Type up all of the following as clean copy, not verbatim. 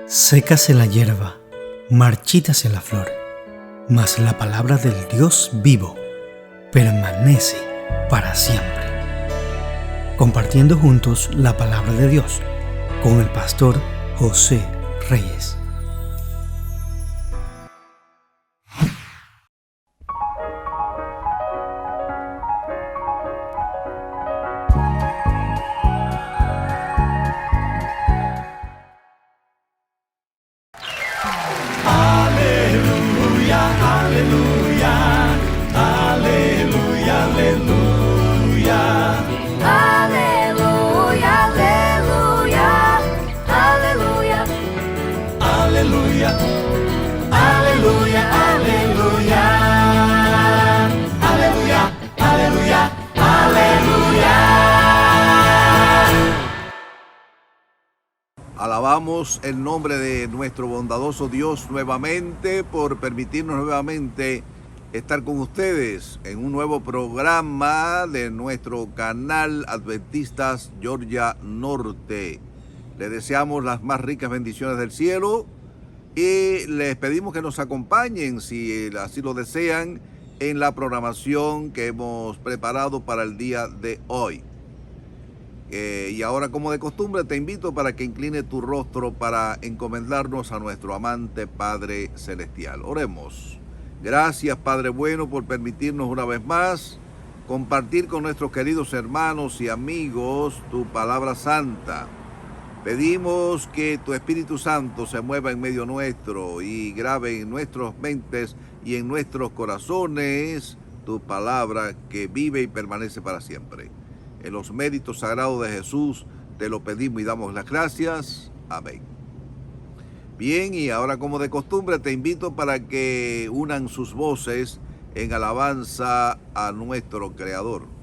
Sécase la hierba, marchítase la flor, mas la palabra del Dios vivo permanece para siempre. Compartiendo juntos la palabra de Dios con el pastor José Reyes. Alabamos el nombre de nuestro bondadoso Dios nuevamente por permitirnos nuevamente estar con ustedes en un nuevo programa de nuestro canal Adventistas Georgia Norte. Les deseamos las más ricas bendiciones del cielo y les pedimos que nos acompañen, si así lo desean, en la programación que hemos preparado para el día de hoy. Y ahora, como de costumbre, te invito para que incline tu rostro para encomendarnos a nuestro amante Padre Celestial. Oremos. Gracias, Padre bueno, por permitirnos una vez más compartir con nuestros queridos hermanos y amigos tu palabra santa. Pedimos que tu Espíritu Santo se mueva en medio nuestro y grabe en nuestras mentes y en nuestros corazones tu palabra que vive y permanece para siempre. En los méritos sagrados de Jesús te lo pedimos y damos las gracias. Amén. Bien, y ahora, como de costumbre, te invito para que unan sus voces en alabanza a nuestro Creador.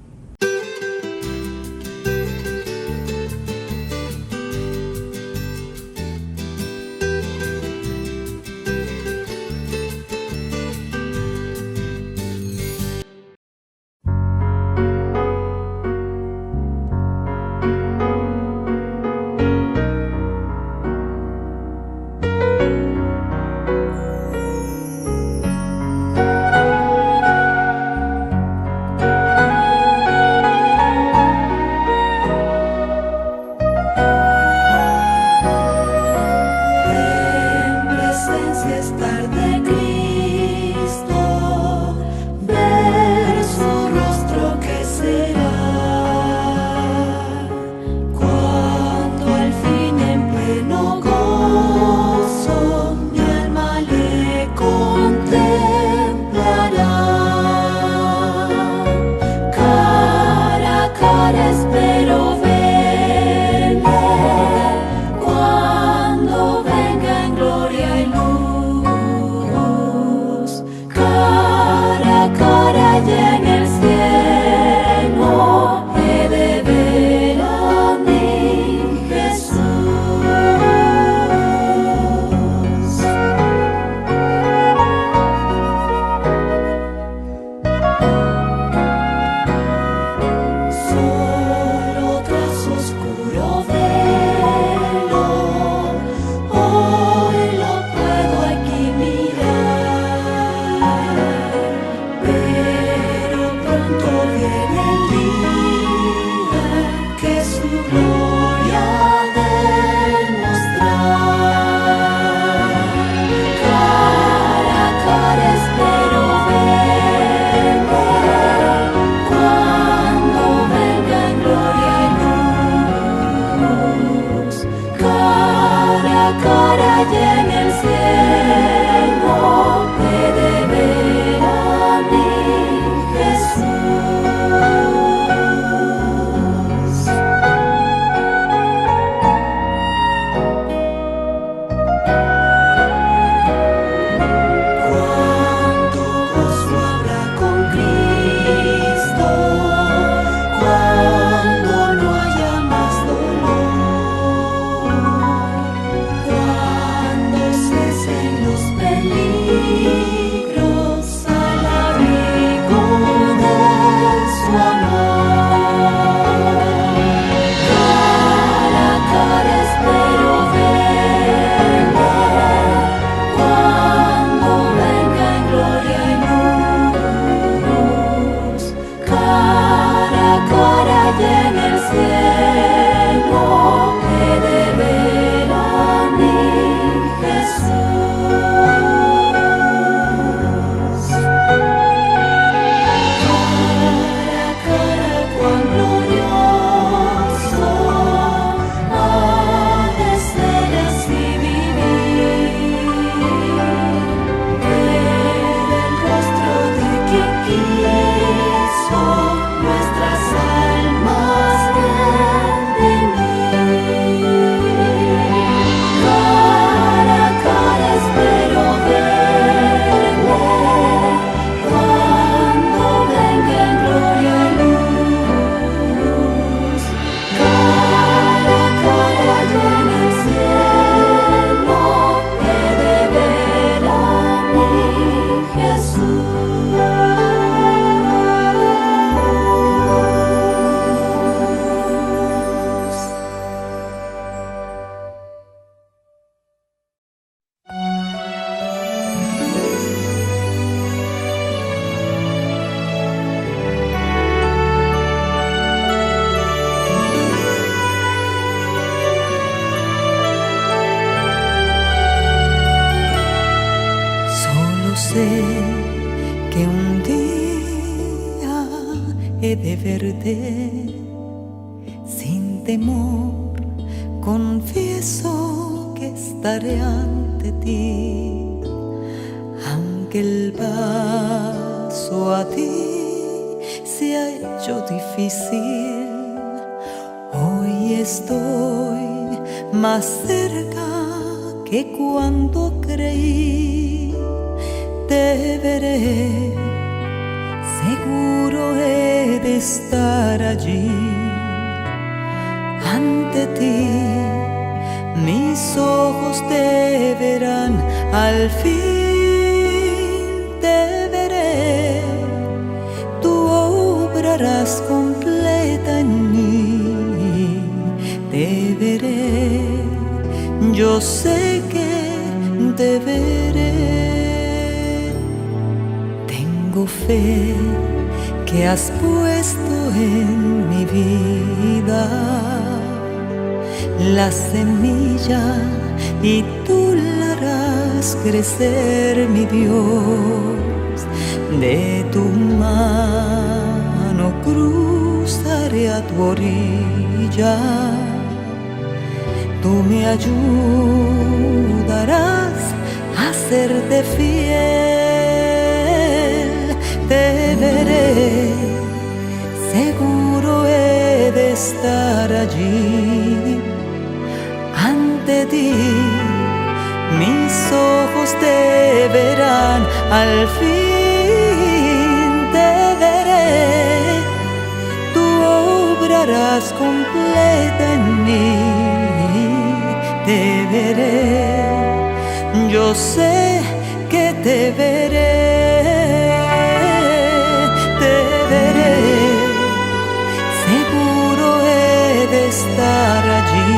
Los sé que un día he de verte sin temor, confieso que estaré ante ti, aunque el paso a ti se ha hecho difícil. Hoy estoy más cerca que cuando creí. Te veré, seguro he de estar allí ante ti. Mis ojos te verán, al fin te veré. Tú obrarás completa en mí. Te veré, yo sé que te veré. Tengo fe que has puesto en mi vida la semilla y tú la harás crecer, mi Dios. De tu mano cruzaré a tu orilla. Tú me ayudarás a serte fiel. Te veré, seguro he de estar allí ante ti. Mis ojos te verán, al fin te veré. Tú obrarás completa en mí. Te veré, yo sé que te veré. Te veré, seguro he de estar allí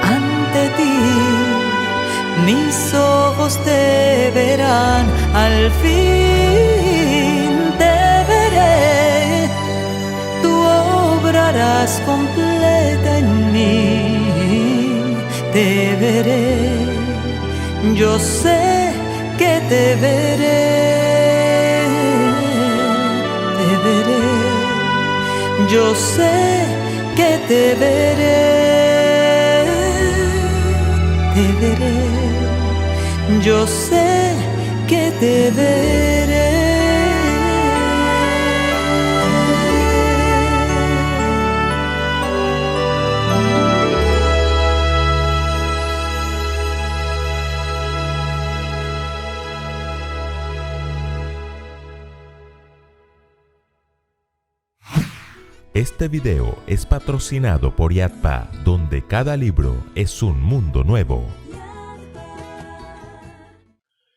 ante ti. Mis ojos te verán, al fin te veré. Tú obrarás completa en mí. Te veré, yo sé que te veré. Te veré, yo sé que te veré. Te veré, yo sé que te veré. Este video es patrocinado por Yadpa, donde cada libro es un mundo nuevo.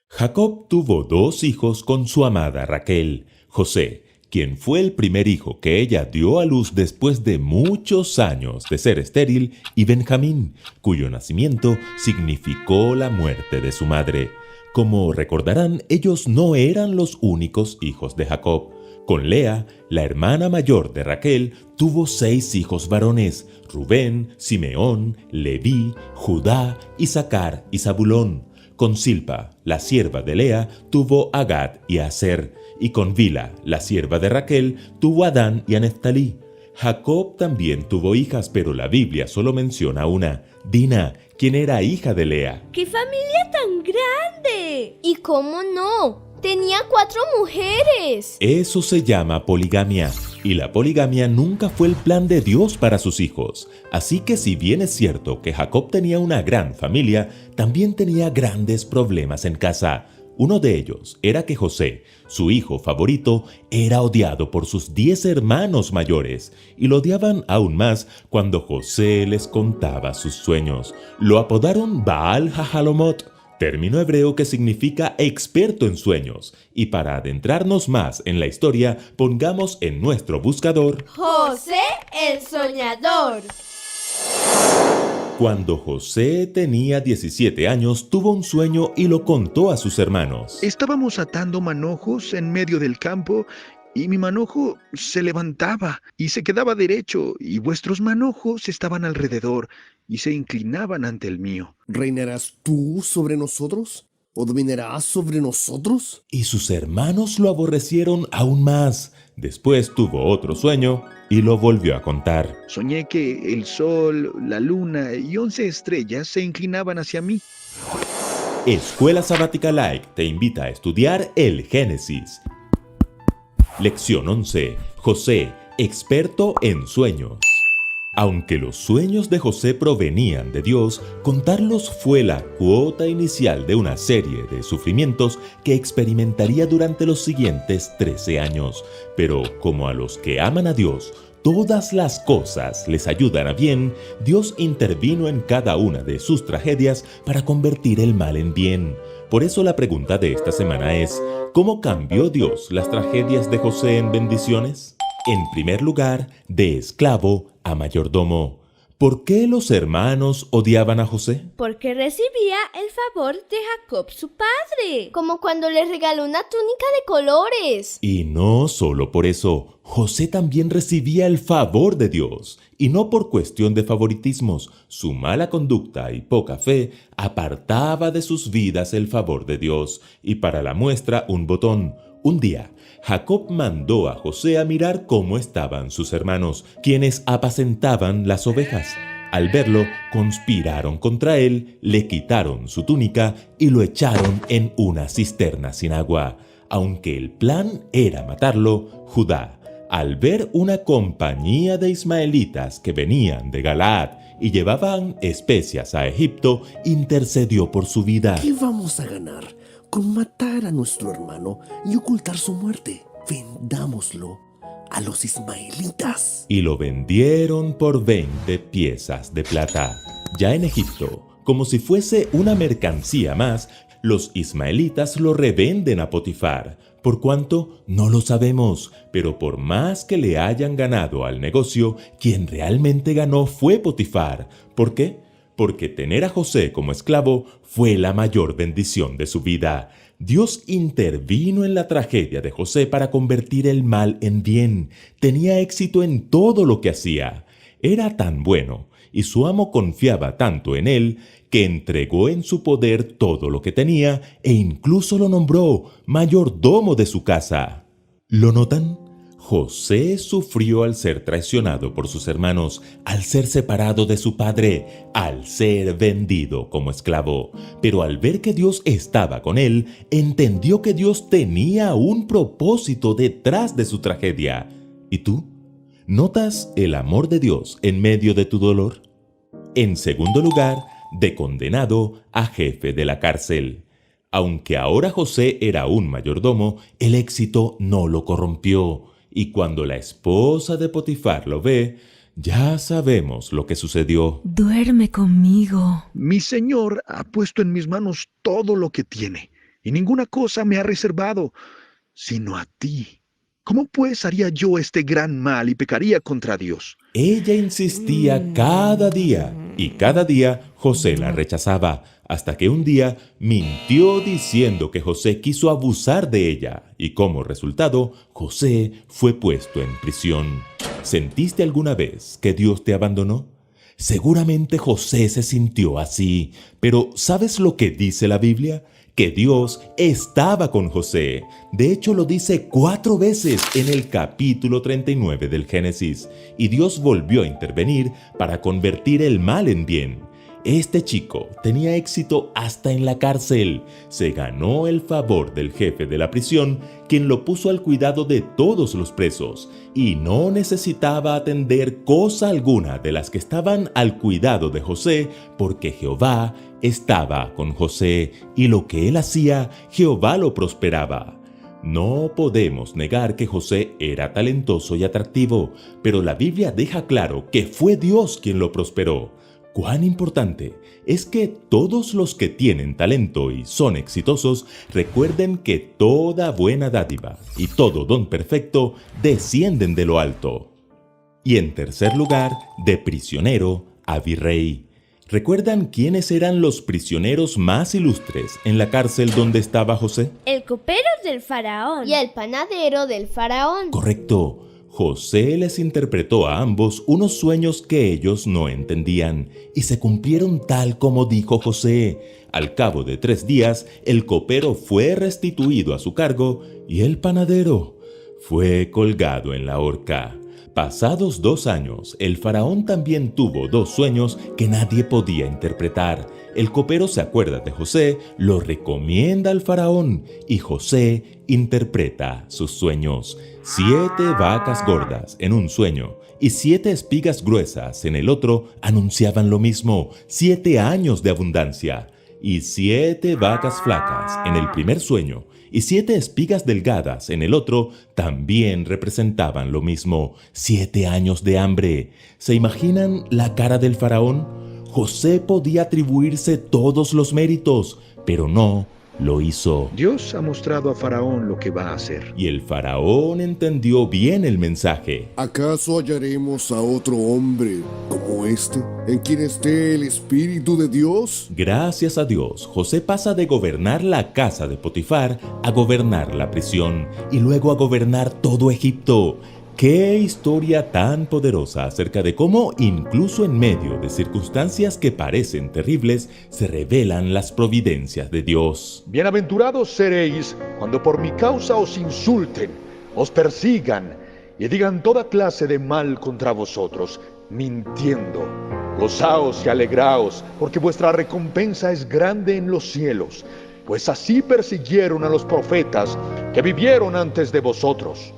Jacob tuvo 2 hijos con su amada Raquel: José, quien fue el primer hijo que ella dio a luz después de muchos años de ser estéril, y Benjamín, cuyo nacimiento significó la muerte de su madre. Como recordarán, ellos no eran los únicos hijos de Jacob. Con Lea, la hermana mayor de Raquel, tuvo 6 hijos varones: Rubén, Simeón, Leví, Judá, Isaacar y Zabulón. Con Silpa, la sierva de Lea, tuvo a Gad y a Aser, y con Bila, la sierva de Raquel, tuvo a Dan y a Neftalí. Jacob también tuvo hijas, pero la Biblia solo menciona una, Dina, quien era hija de Lea. ¡Qué familia tan grande! ¿Y cómo no? Tenía 4 mujeres. Eso se llama poligamia, y la poligamia nunca fue el plan de Dios para sus hijos. Así que si bien es cierto que Jacob tenía una gran familia, también tenía grandes problemas en casa. Uno de ellos era que José, su hijo favorito, era odiado por sus 10 hermanos mayores, y lo odiaban aún más cuando José les contaba sus sueños. Lo apodaron Baal Hajalomot, término hebreo que significa experto en sueños, y para adentrarnos más en la historia, pongamos en nuestro buscador José el soñador. Cuando José tenía 17 años, tuvo un sueño y lo contó a sus hermanos. Estábamos atando manojos en medio del campo, y mi manojo se levantaba y se quedaba derecho, y vuestros manojos estaban alrededor y se inclinaban ante el mío. ¿Reinarás tú sobre nosotros? ¿O dominará sobre nosotros? Y sus hermanos lo aborrecieron aún más. Después tuvo otro sueño y lo volvió a contar. Soñé que el sol, la luna y 11 estrellas se inclinaban hacia mí. Escuela Sabática Like te invita a estudiar el Génesis. Lección 11. José, experto en sueños. Aunque los sueños de José provenían de Dios, contarlos fue la cuota inicial de una serie de sufrimientos que experimentaría durante los siguientes 13 años. Pero como a los que aman a Dios, todas las cosas les ayudan a bien, Dios intervino en cada una de sus tragedias para convertir el mal en bien. Por eso la pregunta de esta semana es, ¿cómo cambió Dios las tragedias de José en bendiciones? En primer lugar, de esclavo a mayordomo. ¿Por qué los hermanos odiaban a José? Porque recibía el favor de Jacob, su padre. Como cuando le regaló una túnica de colores. Y no solo por eso, José también recibía el favor de Dios. Y no por cuestión de favoritismos, su mala conducta y poca fe apartaba de sus vidas el favor de Dios. Y para la muestra, un botón. Un día, Jacob mandó a José a mirar cómo estaban sus hermanos, quienes apacentaban las ovejas. Al verlo, conspiraron contra él, le quitaron su túnica y lo echaron en una cisterna sin agua. Aunque el plan era matarlo, Judá, al ver una compañía de ismaelitas que venían de Galaad y llevaban especias a Egipto, intercedió por su vida. ¿Qué vamos a ganar con matar a nuestro hermano y ocultar su muerte? Vendámoslo a los ismaelitas. Y lo vendieron por 20 piezas de plata. Ya en Egipto, como si fuese una mercancía más, los ismaelitas lo revenden a Potifar. ¿Por cuánto? No lo sabemos, pero por más que le hayan ganado al negocio, quien realmente ganó fue Potifar. ¿Por qué? Porque tener a José como esclavo fue la mayor bendición de su vida. Dios intervino en la tragedia de José para convertir el mal en bien. Tenía éxito en todo lo que hacía. Era tan bueno y su amo confiaba tanto en él que entregó en su poder todo lo que tenía e incluso lo nombró mayordomo de su casa. ¿Lo notan? José sufrió al ser traicionado por sus hermanos, al ser separado de su padre, al ser vendido como esclavo. Pero al ver que Dios estaba con él, entendió que Dios tenía un propósito detrás de su tragedia. ¿Y tú? ¿Notas el amor de Dios en medio de tu dolor? En segundo lugar, de condenado a jefe de la cárcel. Aunque ahora José era un mayordomo, el éxito no lo corrompió. Y cuando la esposa de Potifar lo ve, ya sabemos lo que sucedió. Duerme conmigo. Mi Señor ha puesto en mis manos todo lo que tiene, y ninguna cosa me ha reservado, sino a ti. ¿Cómo pues haría yo este gran mal y pecaría contra Dios? Ella insistía cada día, y cada día José la rechazaba, hasta que un día mintió diciendo que José quiso abusar de ella, y como resultado, José fue puesto en prisión. ¿Sentiste alguna vez que Dios te abandonó? Seguramente José se sintió así, pero ¿sabes lo que dice la Biblia? Que Dios estaba con José. De hecho, lo dice 4 veces en el capítulo 39 del Génesis, y Dios volvió a intervenir para convertir el mal en bien. Este chico tenía éxito hasta en la cárcel. Se ganó el favor del jefe de la prisión, quien lo puso al cuidado de todos los presos, y no necesitaba atender cosa alguna de las que estaban al cuidado de José, porque Jehová estaba con José, y lo que él hacía, Jehová lo prosperaba. No podemos negar que José era talentoso y atractivo, pero la Biblia deja claro que fue Dios quien lo prosperó. Cuán importante es que todos los que tienen talento y son exitosos recuerden que toda buena dádiva y todo don perfecto descienden de lo alto. Y en tercer lugar, de prisionero a virrey. ¿Recuerdan quiénes eran los prisioneros más ilustres en la cárcel donde estaba José? El copero del faraón y el panadero del faraón. Correcto. José les interpretó a ambos unos sueños que ellos no entendían, y se cumplieron tal como dijo José. Al cabo de 3 días, el copero fue restituido a su cargo y el panadero fue colgado en la horca. Pasados 2 años, el faraón también tuvo 2 sueños que nadie podía interpretar. El copero se acuerda de José, lo recomienda al faraón y José interpreta sus sueños. 7 vacas gordas en un sueño y 7 espigas gruesas en el otro anunciaban lo mismo, 7 años de abundancia. Y 7 vacas flacas en el primer sueño y 7 espigas delgadas en el otro también representaban lo mismo, 7 años de hambre. ¿Se imaginan la cara del faraón? José podía atribuirse todos los méritos, pero no lo hizo. Dios ha mostrado a Faraón lo que va a hacer. Y el faraón entendió bien el mensaje. ¿Acaso hallaremos a otro hombre como este, en quien esté el Espíritu de Dios? Gracias a Dios, José pasa de gobernar la casa de Potifar a gobernar la prisión y luego a gobernar todo Egipto. ¡Qué historia tan poderosa acerca de cómo, incluso en medio de circunstancias que parecen terribles, se revelan las providencias de Dios! Bienaventurados seréis cuando por mi causa os insulten, os persigan y digan toda clase de mal contra vosotros, mintiendo. Gozaos y alegraos, porque vuestra recompensa es grande en los cielos, pues así persiguieron a los profetas que vivieron antes de vosotros.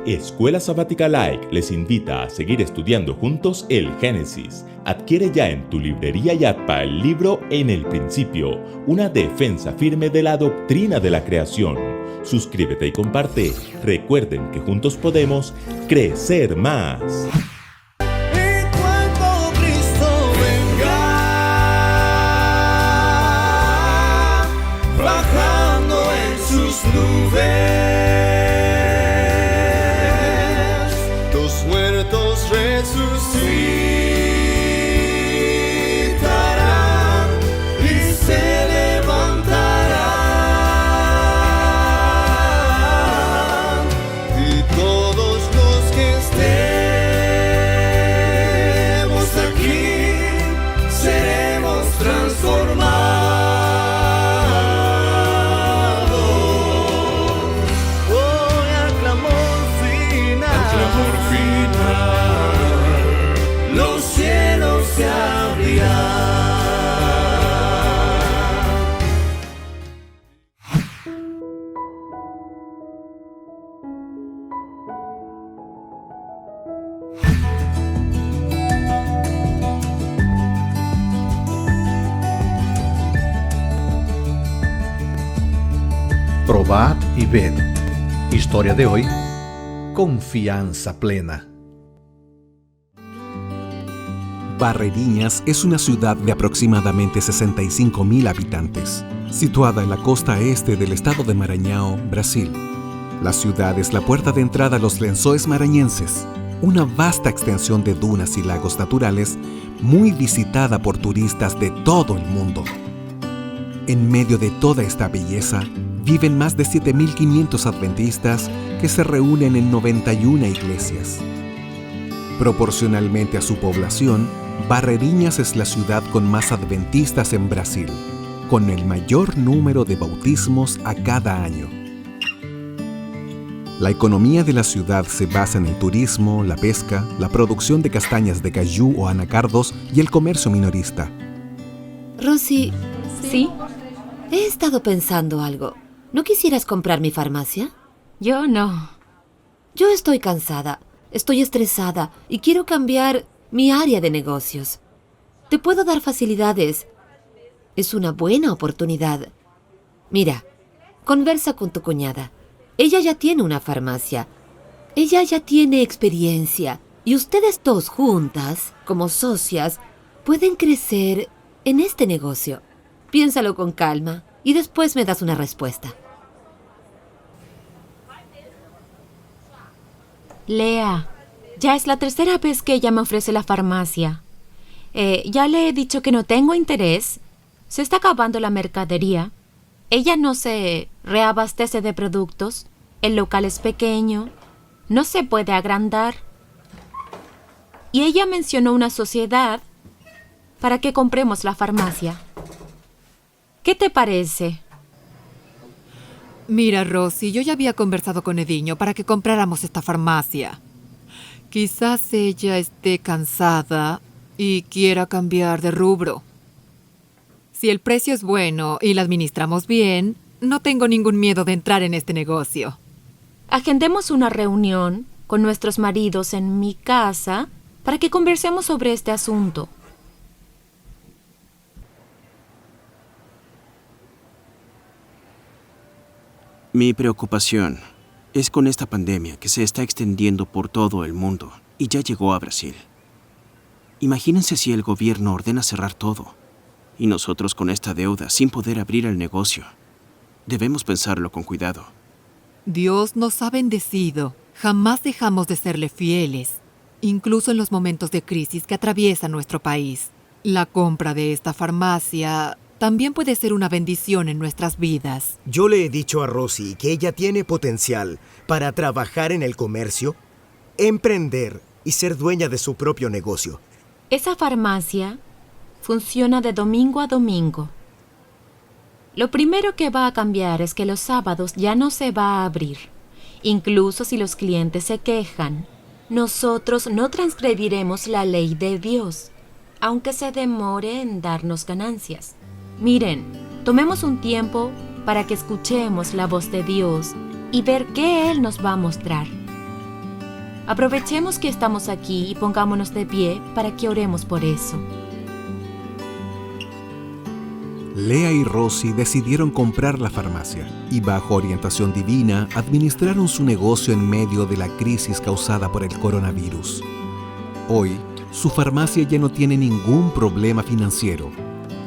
Escuela Sabática Like les invita a seguir estudiando juntos el Génesis. Adquiere ya en tu librería Yatpa el libro En el Principio, una defensa firme de la doctrina de la creación. Suscríbete y comparte. Recuerden que juntos podemos crecer más. Resucitarán y se levantarán, y todos los que estemos aquí seremos transformados. Hoy al clamor final, los cielos se abrirán. Probad y ved. Historia de hoy: confianza plena. Barreirinhas es una ciudad de aproximadamente 65.000 habitantes, situada en la costa este del estado de Maranhão, Brasil. La ciudad es la puerta de entrada a los lençóis maranhenses, una vasta extensión de dunas y lagos naturales muy visitada por turistas de todo el mundo. En medio de toda esta belleza, viven más de 7.500 adventistas que se reúnen en 91 iglesias. Proporcionalmente a su población, Barreirinhas es la ciudad con más adventistas en Brasil, con el mayor número de bautismos a cada año. La economía de la ciudad se basa en el turismo, la pesca, la producción de castañas de cayú o anacardos y el comercio minorista. Rosy, ¿Sí? he estado pensando algo. ¿No quisieras comprar mi farmacia? Yo no. Yo estoy cansada, estoy estresada y quiero cambiar mi área de negocios. Te puedo dar facilidades. Es una buena oportunidad. Mira, conversa con tu cuñada. Ella ya tiene una farmacia. Ella ya tiene experiencia. Y ustedes dos juntas, como socias, pueden crecer en este negocio. Piénsalo con calma y después me das una respuesta. Lea, ya es la 3ª vez que ella me ofrece la farmacia. Ya le he dicho que no tengo interés. Se está acabando la mercadería. Ella no se reabastece de productos. El local es pequeño. no se puede agrandar. Y ella mencionó una sociedad para que compremos la farmacia. ¿Qué te parece? Mira, Rosy, yo ya había conversado con Ediño para que compráramos esta farmacia. Quizás ella esté cansada y quiera cambiar de rubro. Si el precio es bueno y la administramos bien, no tengo ningún miedo de entrar en este negocio. Agendemos una reunión con nuestros maridos en mi casa para que conversemos sobre este asunto. Mi preocupación es con esta pandemia que se está extendiendo por todo el mundo y ya llegó a Brasil. Imagínense si el gobierno ordena cerrar todo y nosotros con esta deuda sin poder abrir el negocio. Debemos pensarlo con cuidado. Dios nos ha bendecido. Jamás dejamos de serle fieles, incluso en los momentos de crisis que atraviesa nuestro país. La compra de esta farmacia también puede ser una bendición en nuestras vidas. Yo le he dicho a Rosy que ella tiene potencial para trabajar en el comercio, emprender y ser dueña de su propio negocio. Esa farmacia funciona de domingo a domingo. Lo primero que va a cambiar es que los sábados ya no se va a abrir. Incluso si los clientes se quejan, nosotros no transgrediremos la ley de Dios, aunque se demore en darnos ganancias. Miren, tomemos un tiempo para que escuchemos la voz de Dios y ver qué Él nos va a mostrar. Aprovechemos que estamos aquí y pongámonos de pie para que oremos por eso. Lea y Rosy decidieron comprar la farmacia y bajo orientación divina administraron su negocio en medio de la crisis causada por el coronavirus. Hoy, su farmacia ya no tiene ningún problema financiero.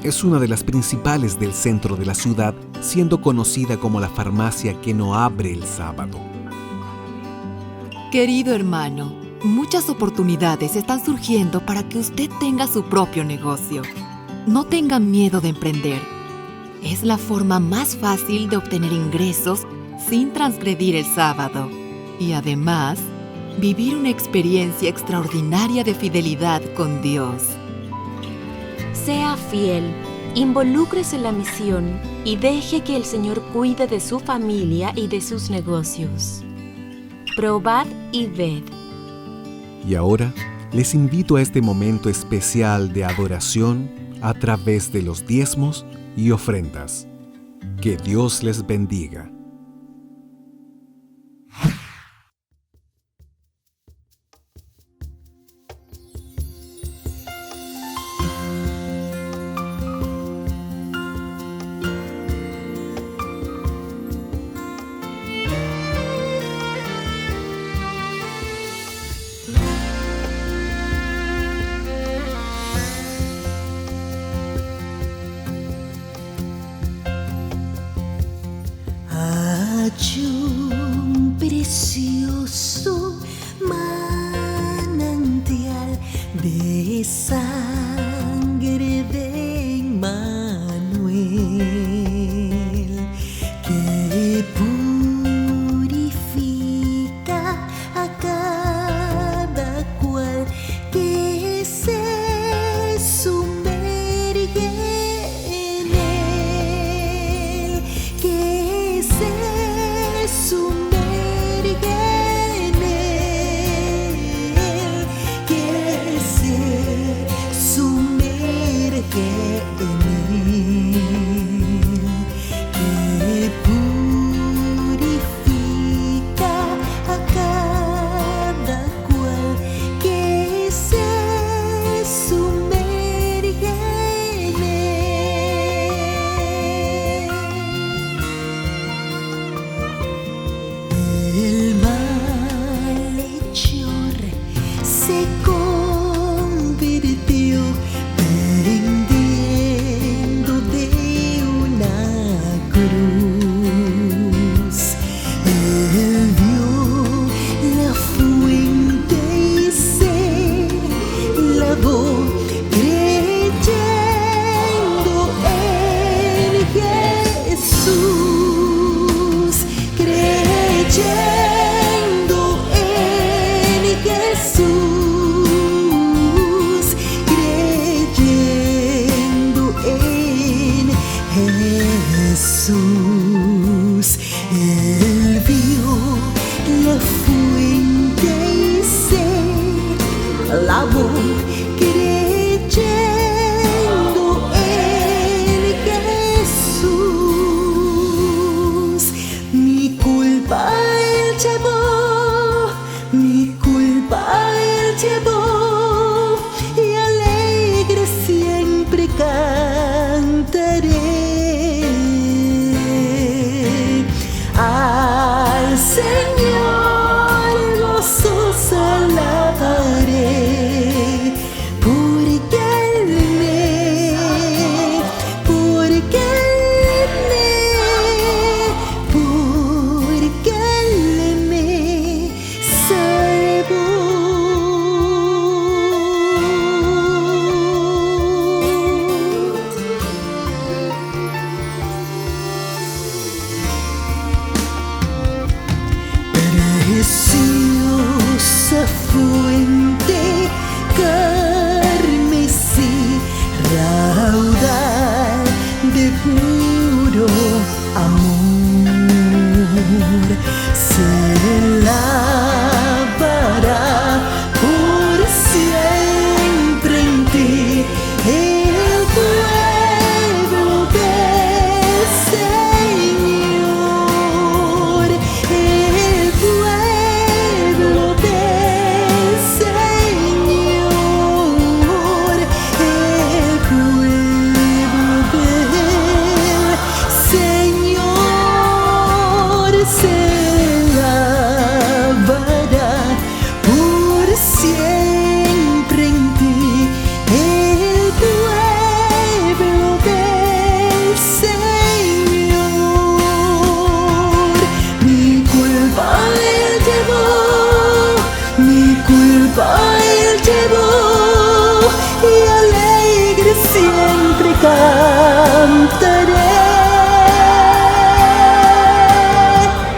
Es una de las principales del centro de la ciudad, siendo conocida como la farmacia que no abre el sábado. Querido hermano, muchas oportunidades están surgiendo para que usted tenga su propio negocio. No tenga miedo de emprender. Es la forma más fácil de obtener ingresos sin transgredir el sábado. Y además, vivir una experiencia extraordinaria de fidelidad con Dios. Sea fiel, involúcrese en la misión y deje que el Señor cuide de su familia y de sus negocios. Probad y ved. Y ahora, les invito a este momento especial de adoración a través de los diezmos y ofrendas. Que Dios les bendiga. Un precioso manantial de sangre de Emmanuel que purifica a cada cual que se sumerge en él, que se sumerge en él, que se sumerge en él, que purifica a cada cual que se sumerge en él. El malhechor se convirtió, vendiendo amor se lavará por siempre en ti. El pueblo del Señor, el pueblo del Señor, el pueblo del Señor se lavará por siempre en ti. El pueblo del Señor, mi culpa Él llevó, mi culpa Él llevó, y alegre siempre cantaré.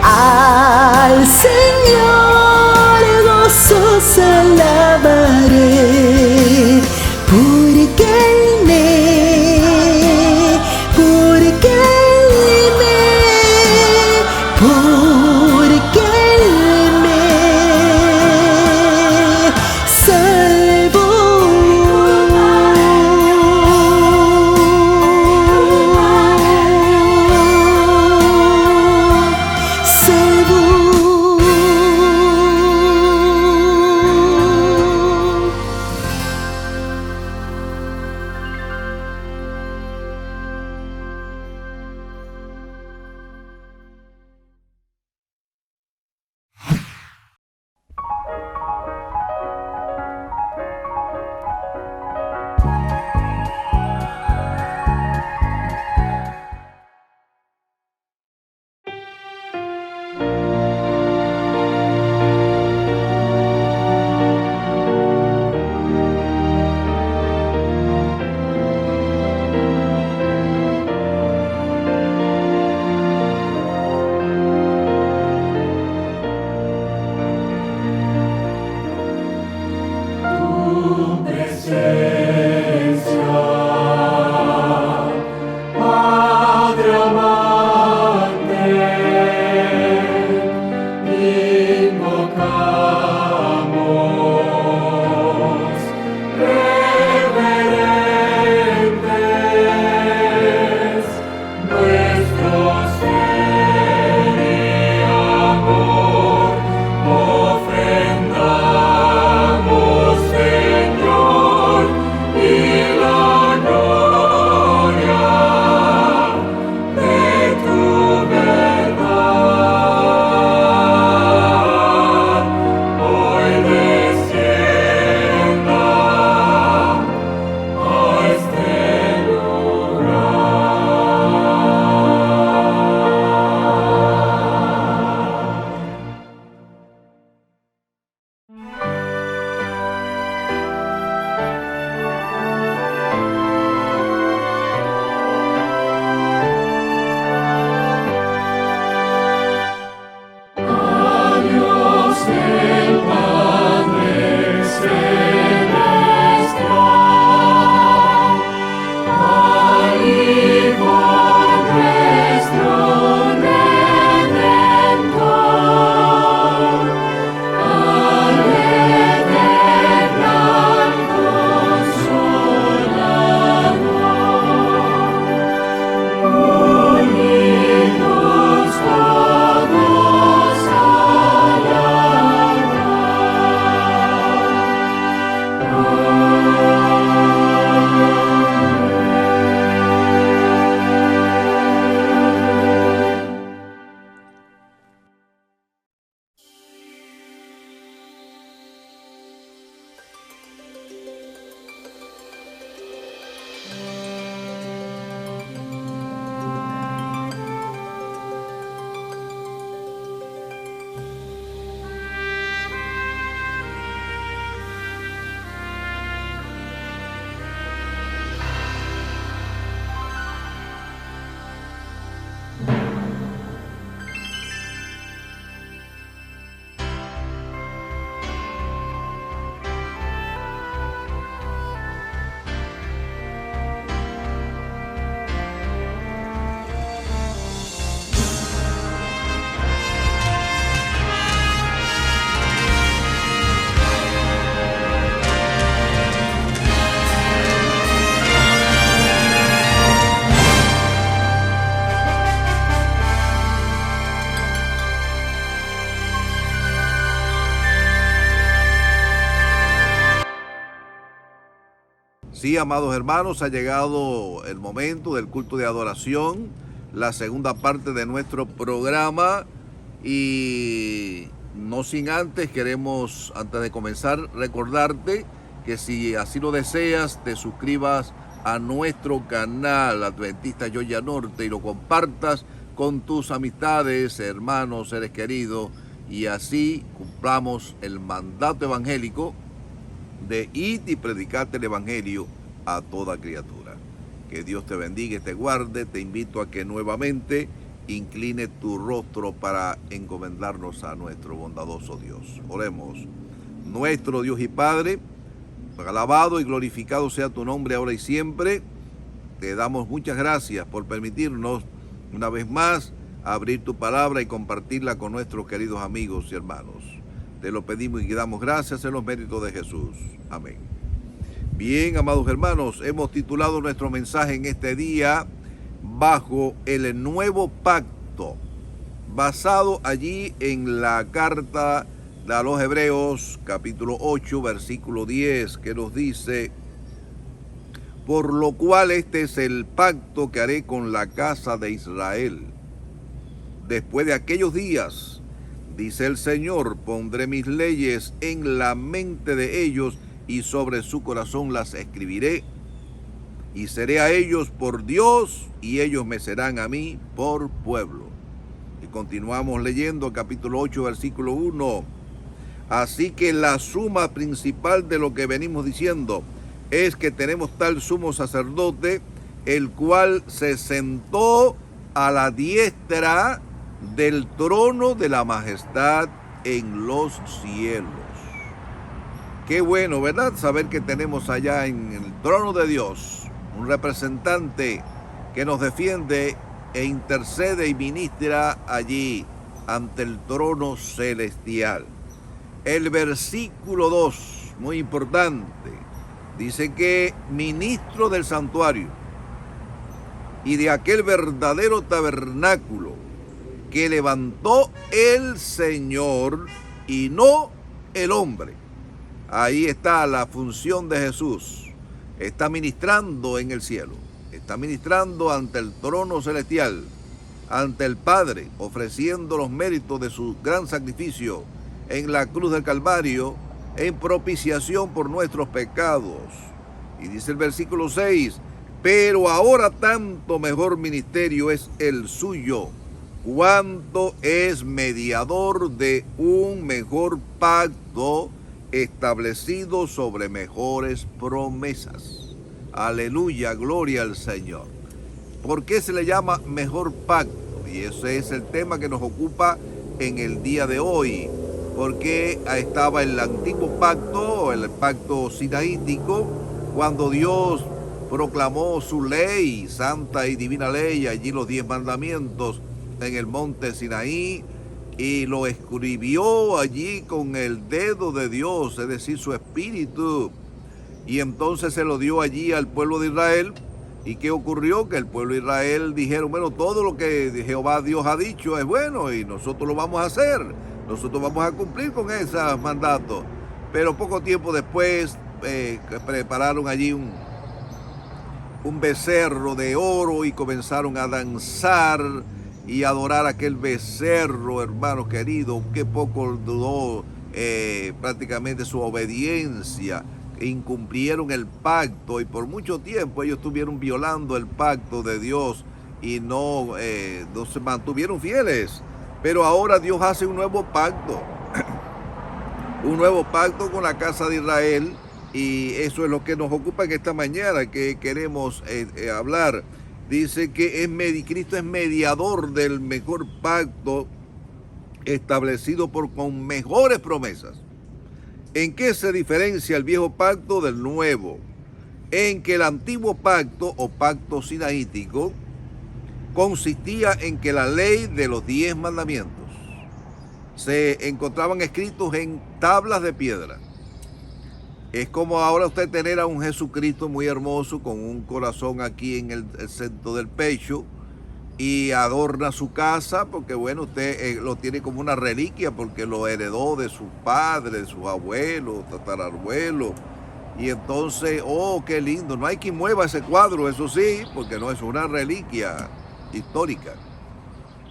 Al Señor gozosa alabaré, porque Él me salvó. Sí, amados hermanos, ha llegado el momento del culto de adoración, la segunda parte de nuestro programa, y no sin antes queremos, antes de comenzar, recordarte que si así lo deseas, te suscribas a nuestro canal Adventista Georgia Norte y lo compartas con tus amistades, hermanos, seres queridos, y así cumplamos el mandato evangélico de ir y predicar el evangelio a toda criatura. Que Dios te bendiga y te guarde. Te invito a que nuevamente incline tu rostro para encomendarnos a nuestro bondadoso Dios. Oremos. Nuestro Dios y Padre, alabado y glorificado sea tu nombre ahora y siempre. Te damos muchas gracias por permitirnos una vez más abrir tu palabra y compartirla con nuestros queridos amigos y hermanos. Te lo pedimos y damos gracias en los méritos de Jesús. Amén. Bien, amados hermanos, hemos titulado nuestro mensaje en este día Bajo el Nuevo Pacto, basado allí en la carta a los Hebreos, capítulo 8, versículo 10, que nos dice: por lo cual este es el pacto que haré con la casa de Israel. Después de aquellos días, dice el Señor, pondré mis leyes en la mente de ellos y sobre su corazón las escribiré. Y seré a ellos por Dios y ellos me serán a mí por pueblo. Y continuamos leyendo capítulo 8, versículo 1. Así que la suma principal de lo que venimos diciendo es que tenemos tal sumo sacerdote, el cual se sentó a la diestra del trono de la majestad en los cielos. Qué bueno, ¿verdad? Saber que tenemos allá en el trono de Dios un representante que nos defiende e intercede y ministra allí ante el trono celestial. El versículo 2, muy importante, dice que ministro del santuario y de aquel verdadero tabernáculo que levantó el Señor y no el hombre. Ahí está la función de Jesús. Está ministrando en el cielo, está ministrando ante el trono celestial, ante el Padre, ofreciendo los méritos de su gran sacrificio en la cruz del Calvario, en propiciación por nuestros pecados. Y dice el versículo 6, pero ahora tanto mejor ministerio es el suyo, cuanto es mediador de un mejor pacto establecido sobre mejores promesas. Aleluya, gloria al Señor. ¿Por qué se le llama mejor pacto? Y ese es el tema que nos ocupa en el día de hoy. Porque estaba el antiguo pacto, el pacto sinaítico, cuando Dios proclamó su ley, santa y divina ley, allí los 10 mandamientos en el monte Sinaí, y lo escribió allí con el dedo de Dios, es decir, su espíritu. Y entonces se lo dio allí al pueblo de Israel. ¿Y qué ocurrió? Que el pueblo de Israel dijeron, bueno, todo lo que Jehová Dios ha dicho es bueno y nosotros lo vamos a hacer. Nosotros vamos a cumplir con esos mandatos. Pero poco tiempo después prepararon allí un becerro de oro y comenzaron a danzar y adorar aquel becerro, hermanos queridos. Qué poco duró prácticamente su obediencia. Incumplieron el pacto y por mucho tiempo ellos estuvieron violando el pacto de Dios y no se mantuvieron fieles. Pero ahora Dios hace un nuevo pacto, un nuevo pacto con la casa de Israel, y eso es lo que nos ocupa en esta mañana que queremos hablar. Dice que Cristo es mediador del mejor pacto establecido con mejores promesas. ¿En qué se diferencia el viejo pacto del nuevo? En que el antiguo pacto o pacto sinaítico consistía en que la ley de los 10 mandamientos se encontraban escritos en tablas de piedra. Es como ahora usted tener a un Jesucristo muy hermoso con un corazón aquí en el centro del pecho y adorna su casa porque, bueno, usted lo tiene como una reliquia porque lo heredó de su padre, de sus abuelos, tatarabuelos. Y entonces, oh, qué lindo, no hay quien mueva ese cuadro, eso sí, porque no es una reliquia histórica.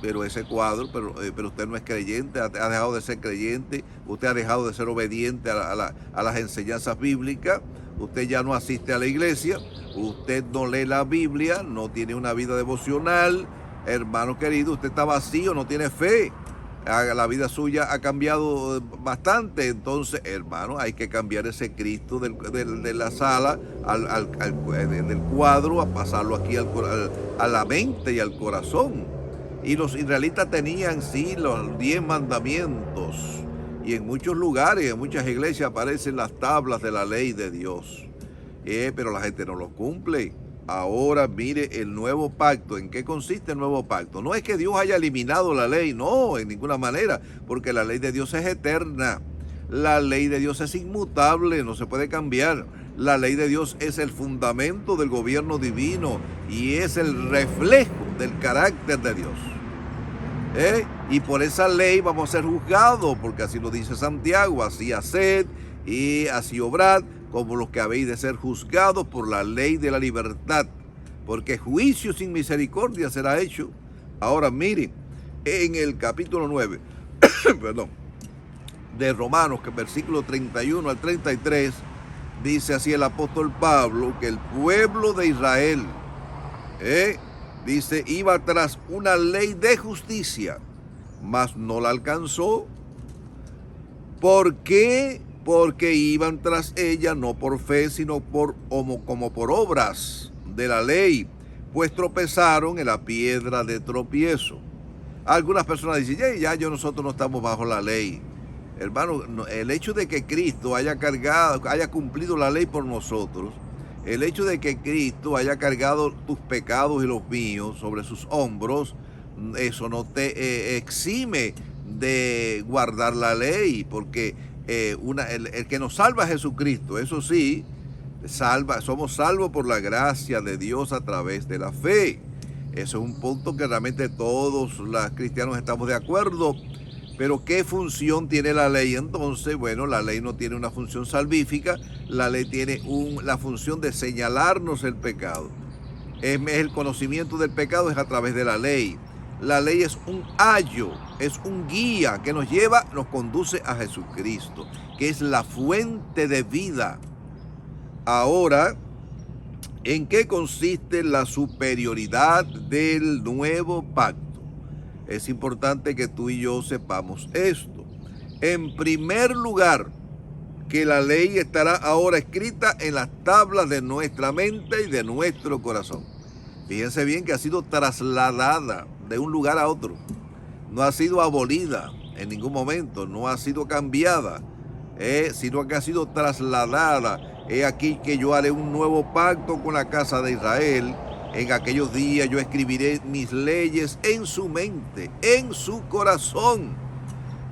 Pero ese cuadro, pero usted no es creyente, ha dejado de ser creyente, usted ha dejado de ser obediente a las enseñanzas bíblicas, usted ya no asiste a la iglesia, usted no lee la Biblia, no tiene una vida devocional, hermano querido, usted está vacío, no tiene fe. La vida suya ha cambiado bastante, entonces, hermano, hay que cambiar ese Cristo de la sala, del cuadro, a pasarlo aquí a la mente y al corazón. Y los israelitas tenían, sí, los 10 mandamientos, y en muchos lugares, en muchas iglesias aparecen las tablas de la ley de Dios, pero la gente no los cumple. Ahora mire el nuevo pacto. ¿En qué consiste el nuevo pacto? No es que Dios haya eliminado la ley, no, en ninguna manera, porque la ley de Dios es eterna. La ley de Dios es inmutable, no se puede cambiar. La ley de Dios es el fundamento del gobierno divino y es el reflejo del carácter de Dios. Y por esa ley vamos a ser juzgados, porque así lo dice Santiago: así haced y así obrad, como los que habéis de ser juzgados por la ley de la libertad, porque juicio sin misericordia será hecho. Ahora miren, en el capítulo 9, de Romanos, que versículo 31 al 33, dice así el apóstol Pablo, que el pueblo de Israel, dice, iba tras una ley de justicia, mas no la alcanzó. ¿Por qué? Porque iban tras ella no por fe, sino como por obras de la ley, pues tropezaron en la piedra de tropiezo. Algunas personas dicen, ya nosotros no estamos bajo la ley. Hermano, el hecho de que Cristo haya cumplido la ley por nosotros, el hecho de que Cristo haya cargado tus pecados y los míos sobre sus hombros, eso no te exime de guardar la ley, porque el que nos salva es Jesucristo, eso sí, somos salvos por la gracia de Dios a través de la fe. Eso es un punto que realmente todos los cristianos estamos de acuerdo. Pero ¿qué función tiene la ley entonces? Bueno, la ley no tiene una función salvífica, la ley tiene la función de señalarnos el pecado. El conocimiento del pecado es a través de la ley. La ley es un ayo, es un guía que nos conduce a Jesucristo, que es la fuente de vida. Ahora, ¿en qué consiste la superioridad del nuevo pacto? Es importante que tú y yo sepamos esto. En primer lugar, que la ley estará ahora escrita en las tablas de nuestra mente y de nuestro corazón. Fíjense bien que ha sido trasladada de un lugar a otro. No ha sido abolida en ningún momento, no ha sido cambiada, sino que ha sido trasladada. He aquí que yo haré un nuevo pacto con la casa de Israel. En aquellos días yo escribiré mis leyes en su mente, en su corazón.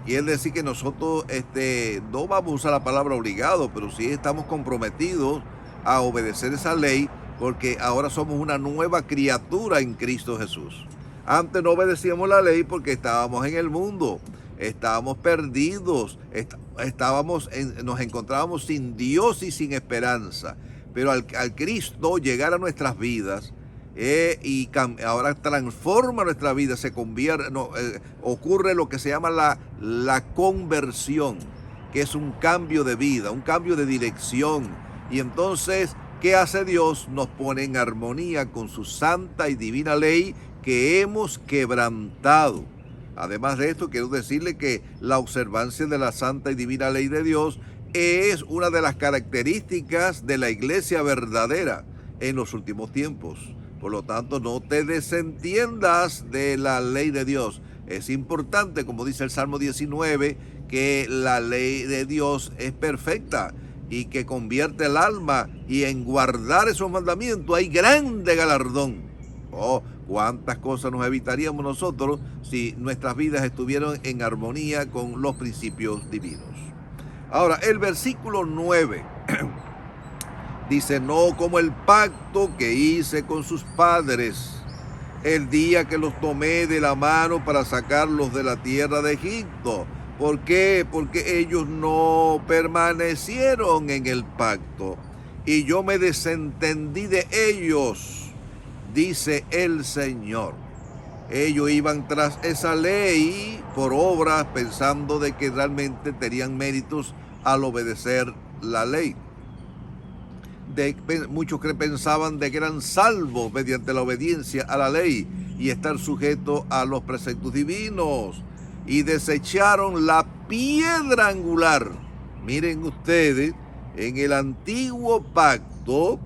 Quiere decir que nosotros no vamos a usar la palabra obligado, pero sí estamos comprometidos a obedecer esa ley, porque ahora somos una nueva criatura en Cristo Jesús. Antes no obedecíamos la ley porque estábamos en el mundo, estábamos perdidos, nos encontrábamos sin Dios y sin esperanza. Pero al Cristo llegar a nuestras vidas, y ahora transforma nuestra vida, ocurre lo que se llama la conversión, que es un cambio de vida, un cambio de dirección. Y entonces, ¿qué hace Dios? Nos pone en armonía con su santa y divina ley que hemos quebrantado. Además de esto, quiero decirle que la observancia de la santa y divina ley de Dios es una de las características de la iglesia verdadera en los últimos tiempos. Por lo tanto, no te desentiendas de la ley de Dios. Es importante, como dice el Salmo 19, que la ley de Dios es perfecta y que convierte el alma, y en guardar esos mandamientos hay grande galardón. Oh, cuántas cosas nos evitaríamos nosotros si nuestras vidas estuvieran en armonía con los principios divinos. Ahora, el versículo 9 dice, no como el pacto que hice con sus padres el día que los tomé de la mano para sacarlos de la tierra de Egipto, ¿Por qué? Porque ellos no permanecieron en el pacto y yo me desentendí de ellos, dice el Señor. Ellos iban tras esa ley por obras pensando de que realmente tenían méritos al obedecer la ley. Muchos pensaban de que eran salvos mediante la obediencia a la ley y estar sujetos a los preceptos divinos, y desecharon la piedra angular. Miren ustedes, en el antiguo pacto,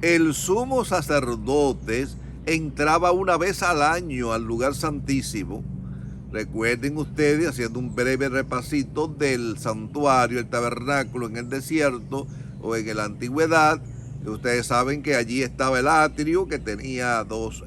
el sumo sacerdote entraba una vez al año al lugar santísimo. Recuerden ustedes, haciendo un breve repasito del santuario, el tabernáculo en el desierto o en la antigüedad, ustedes saben que allí estaba el atrio, que tenía dos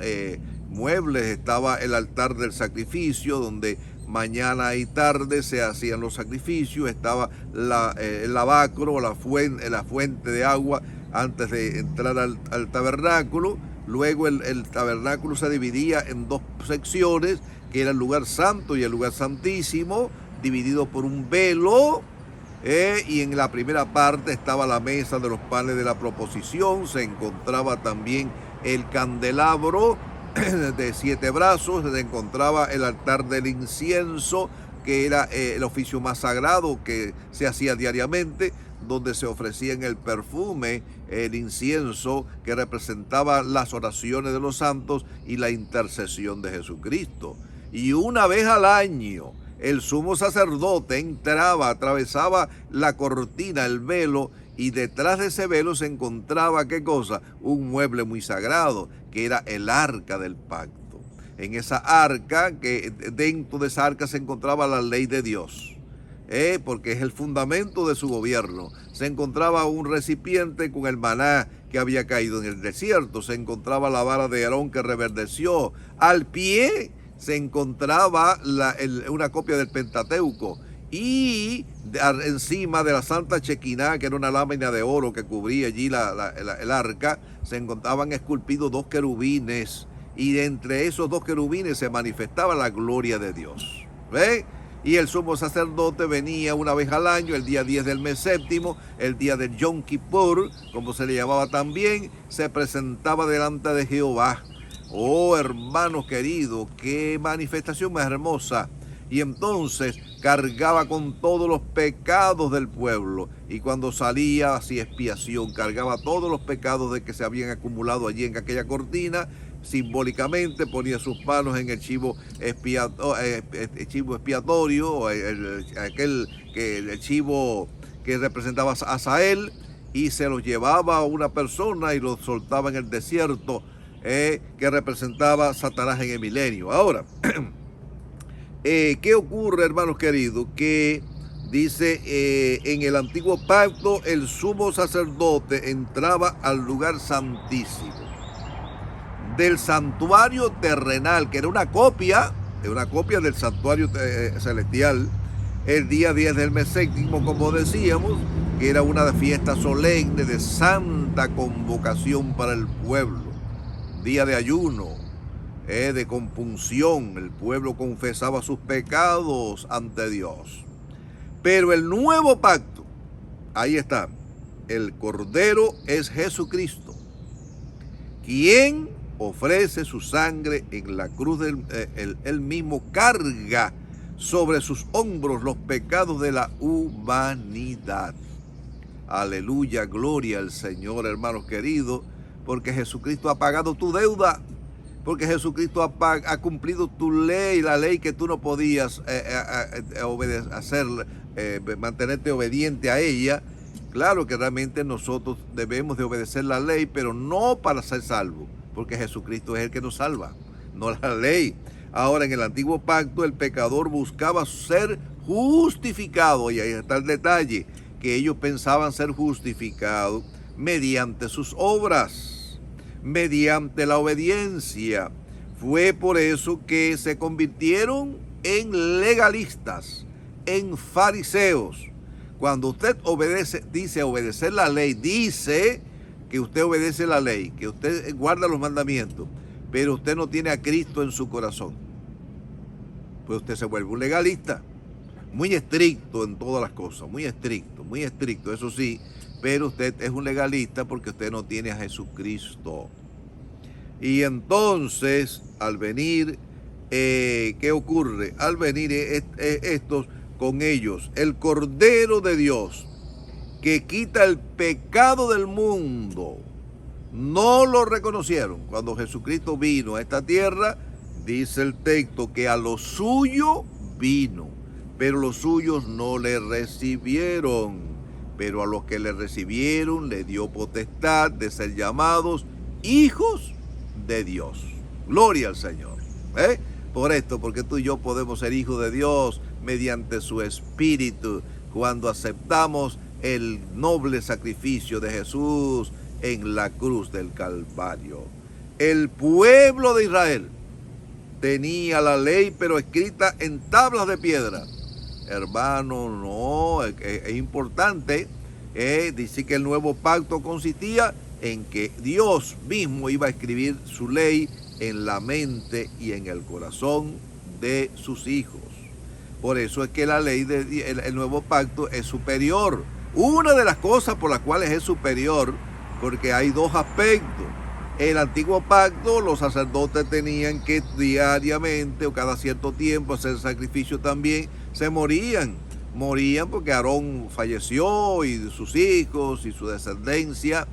muebles, estaba el altar del sacrificio, donde mañana y tarde se hacían los sacrificios, estaba el lavacro, la fuente de agua antes de entrar al tabernáculo. Luego el tabernáculo se dividía en dos secciones, que era el lugar santo y el lugar santísimo, dividido por un velo, y en la primera parte estaba la mesa de los panes de la proposición, se encontraba también el candelabro de 7 brazos, se encontraba el altar del incienso, que era el oficio más sagrado que se hacía diariamente, donde se ofrecían el perfume, el incienso, que representaba las oraciones de los santos y la intercesión de Jesucristo. Y una vez al año, el sumo sacerdote entraba, atravesaba la cortina, el velo, y detrás de ese velo se encontraba, ¿qué cosa? Un mueble muy sagrado, que era el arca del pacto. En esa arca, que dentro de esa arca se encontraba la ley de Dios, porque es el fundamento de su gobierno. Se encontraba un recipiente con el maná que había caído en el desierto, se encontraba la vara de Aarón que reverdeció. Al pie se encontraba una copia del Pentateuco, y encima de la Santa Chequiná, que era una lámina de oro que cubría allí el arca, se encontraban esculpidos 2 querubines, y entre esos 2 querubines se manifestaba la gloria de Dios. ¿Ve? Y el sumo sacerdote venía una vez al año, el día 10 del mes séptimo, el día del Yom Kippur, como se le llamaba también, se presentaba delante de Jehová. Oh, hermanos queridos, qué manifestación más hermosa. Y entonces cargaba con todos los pecados del pueblo, y cuando salía hacía expiación, cargaba todos los pecados de que se habían acumulado allí en aquella cortina. Simbólicamente ponía sus manos en el chivo expiatorio, el chivo que representaba a Asael, y se lo llevaba a una persona y lo soltaba en el desierto, que representaba a Satanás en el milenio. Ahora, ¿qué ocurre, hermanos queridos? Que dice, en el antiguo pacto el sumo sacerdote entraba al lugar santísimo del santuario terrenal, que era una copia del santuario celestial, el día 10 del mes séptimo, como decíamos, que era una fiesta solemne de santa convocación para el pueblo, día de ayuno, de compunción. El pueblo confesaba sus pecados ante Dios. Pero el nuevo pacto, ahí está, el Cordero es Jesucristo, quien ofrece su sangre en la cruz. Él mismo carga sobre sus hombros los pecados de la humanidad. Aleluya, gloria al Señor, hermanos queridos, porque Jesucristo ha pagado tu deuda, porque Jesucristo ha cumplido tu ley, la ley que tú no podías mantenerte obediente a ella. Claro que realmente nosotros debemos de obedecer la ley, pero no para ser salvos, porque Jesucristo es el que nos salva, no la ley. Ahora, en el antiguo pacto, el pecador buscaba ser justificado, y ahí está el detalle, que ellos pensaban ser justificados mediante sus obras, mediante la obediencia. Fue por eso que se convirtieron en legalistas, en fariseos. Cuando usted dice obedecer la ley, dice que usted obedece la ley, que usted guarda los mandamientos, pero usted no tiene a Cristo en su corazón, pues usted se vuelve un legalista. muy estricto en todas las cosas, muy estricto, eso sí, pero usted es un legalista porque usted no tiene a Jesucristo. Y entonces, al venir, ¿qué ocurre? Al venir estos con ellos, el Cordero de Dios, que quita el pecado del mundo, no lo reconocieron. Cuando Jesucristo vino a esta tierra, dice el texto que a lo suyo vino, pero los suyos no le recibieron. Pero a los que le recibieron le dio potestad de ser llamados hijos de Dios. Gloria al Señor. Por esto, porque tú y yo podemos ser hijos de Dios mediante su Espíritu, cuando aceptamos el noble sacrificio de Jesús en la cruz del Calvario. El pueblo de Israel tenía la ley, pero escrita en tablas de piedra. Hermano, no, es importante. Dice que el nuevo pacto consistía en que Dios mismo iba a escribir su ley en la mente y en el corazón de sus hijos. Por eso es que la ley del nuevo pacto es superior. Una de las cosas por las cuales es superior, porque hay dos aspectos. El antiguo pacto, los sacerdotes tenían que diariamente o cada cierto tiempo hacer sacrificio también. Se morían porque Aarón falleció y sus hijos y su descendencia.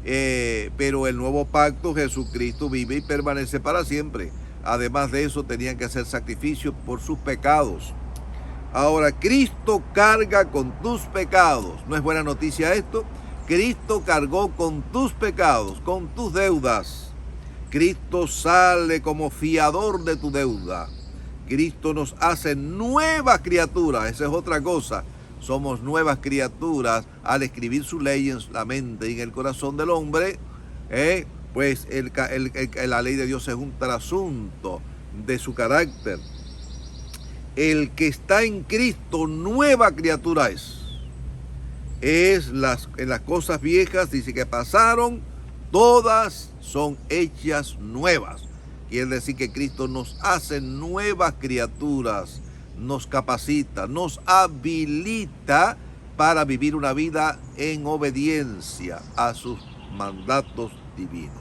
Pero el nuevo pacto, Jesucristo vive y permanece para siempre. Además de eso, tenían que hacer sacrificios por sus pecados. Ahora, Cristo carga con tus pecados. ¿No es buena noticia esto? Cristo cargó con tus pecados, con tus deudas. Cristo sale como fiador de tu deuda. Cristo nos hace nuevas criaturas. Esa es otra cosa. Somos nuevas criaturas al escribir su ley en la mente y en el corazón del hombre. Pues la ley de Dios es un trasunto de su carácter. El que está en Cristo, nueva criatura es. En las cosas viejas dice que pasaron, todas son hechas nuevas. Quiere decir que Cristo nos hace nuevas criaturas, nos capacita, nos habilita para vivir una vida en obediencia a sus mandatos divinos.